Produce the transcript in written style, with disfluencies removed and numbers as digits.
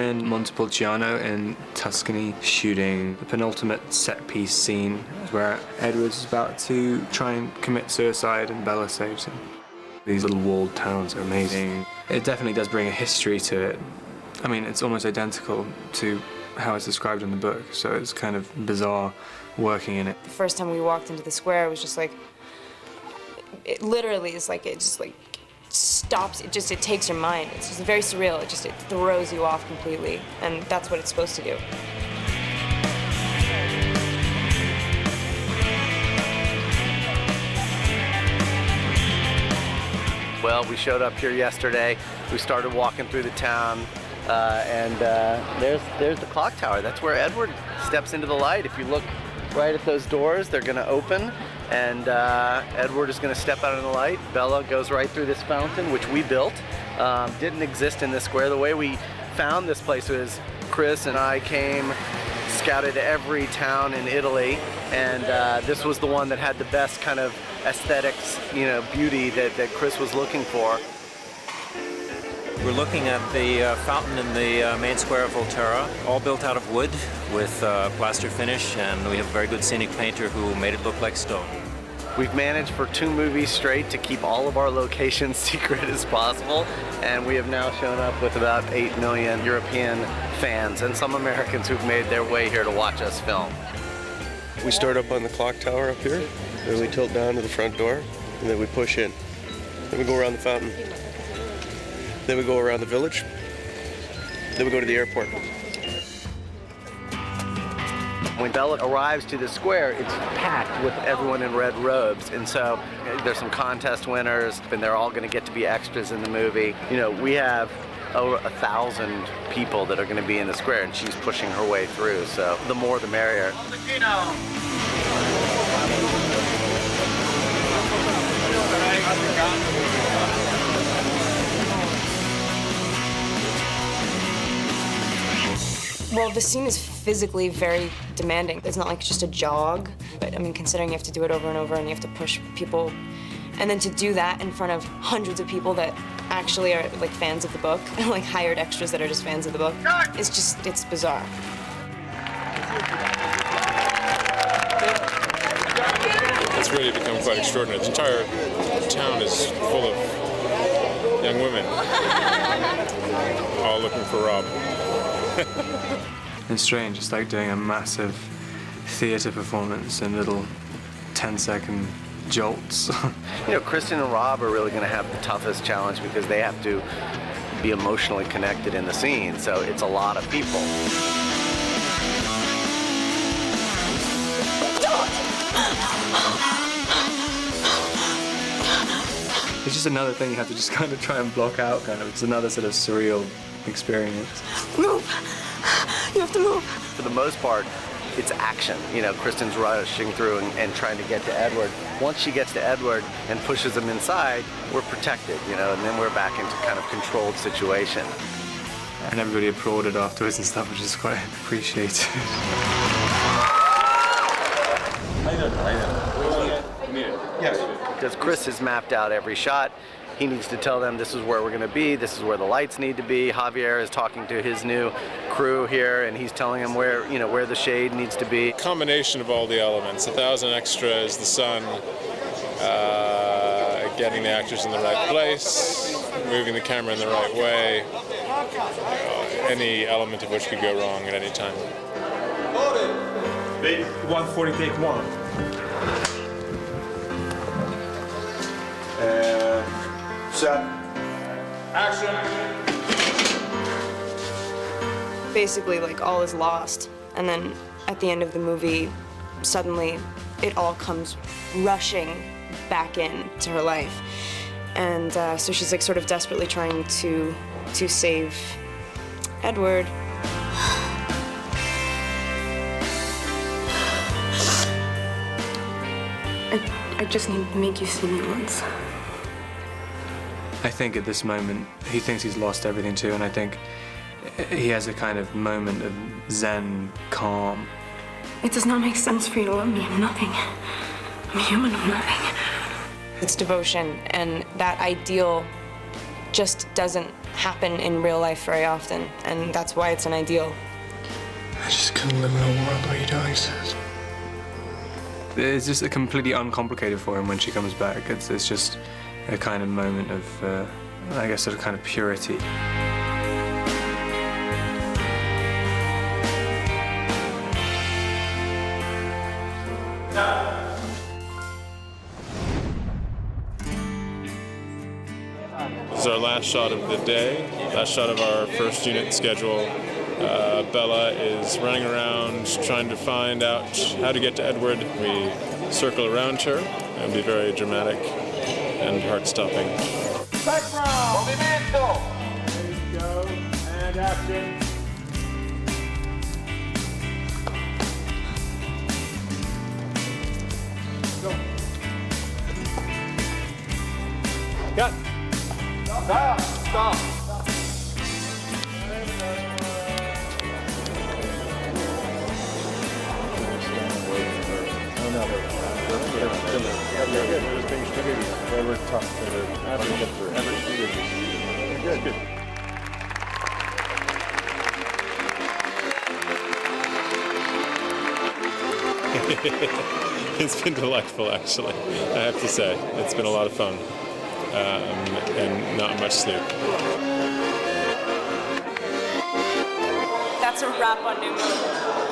in Montepulciano in Tuscany shooting the penultimate set-piece scene where Edward's about to try and commit suicide and Bella saves him. These little walled towns are amazing. It definitely does bring a history to it. I mean, it's almost identical to how it's described in the book, so it's kind of bizarre working in it. The first time we walked into the square, it was just like, it literally is like, it just like stops, it takes your mind. It's just very surreal, it throws you off completely, and that's what it's supposed to do. Well, we showed up here yesterday, we started walking through the town, and there's the clock tower. That's where Edward steps into the light. If you look right at those doors, they're gonna open, and Edward is gonna step out in the light. Bella goes right through this fountain, which we built. Didn't exist in this square. The way we found this place was Chris and I scouted every town in Italy, and this was the one that had the best kind of aesthetics, beauty that Chris was looking for. We're looking at the fountain in the main square of Volterra, all built out of wood with plaster finish, and we have a very good scenic painter who made it look like stone. We've managed for 2 movies straight to keep all of our locations secret as possible, and we have now shown up with about 8 million European fans and some Americans who've made their way here to watch us film. We start up on the clock tower up here, then we tilt down to the front door, and then we push in. Then we go around the fountain. Then we go around the village. Then we go to the airport. When Bella arrives to the square, it's packed with everyone in red robes, and so there's some contest winners, and they're all going to get to be extras in the movie. We have over 1,000 people that are going to be in the square, and she's pushing her way through, so the more the merrier. Well, the scene is physically very demanding. It's not like just a jog, but I mean, considering you have to do it over and over and you have to push people, and then to do that in front of hundreds of people that actually are like fans of the book, and like hired extras that are just fans of the book, it's bizarre. It's really become quite extraordinary. The entire town is full of young women, all looking for Rob. It's strange, it's like doing a massive theater performance in little 10-second jolts. Kristen and Rob are really going to have the toughest challenge because they have to be emotionally connected in the scene, so it's a lot of people. It's just another thing you have to just kind of try and block out, It's another sort of surreal experience. Move! You have to move. For the most part, it's action. Kristen's rushing through and trying to get to Edward. Once she gets to Edward and pushes him inside, we're protected, and then we're back into kind of controlled situation. And everybody applauded afterwards and stuff, which is quite appreciated. Because Chris has mapped out every shot. He needs to tell them this is where we're going to be, this is where the lights need to be. Javier is talking to his new crew here, and he's telling them where the shade needs to be. Combination of all the elements, 1,000 extras, the sun, getting the actors in the right place, moving the camera in the right way, any element of which could go wrong at any time. 140, take 1. Set. Action. Basically, like, all is lost. And then at the end of the movie, suddenly it all comes rushing back into her life. And so she's like sort of desperately trying to save Edward. I just need to make you see me once. I think at this moment, he thinks he's lost everything too, and I think he has a kind of moment of zen calm. It does not make sense for you to love me. I'm nothing. I'm human, I'm nothing. It's devotion, and that ideal just doesn't happen in real life very often, and that's why it's an ideal. I just couldn't live in a world where you don't exist. It's just completely uncomplicated for him when she comes back. It's just a kind of moment of, I guess, sort of kind of purity. This is our last shot of the day, last shot of our first unit schedule. Bella is running around trying to find out how to get to Edward. We circle around her and be very dramatic and heart-stopping. Background! Movimiento! Ready to go, and action. Go. Cut. Stop. Stop. It's been delightful, actually, I have to say. It's been a lot of fun, and not much sleep. That's a wrap on New Moon.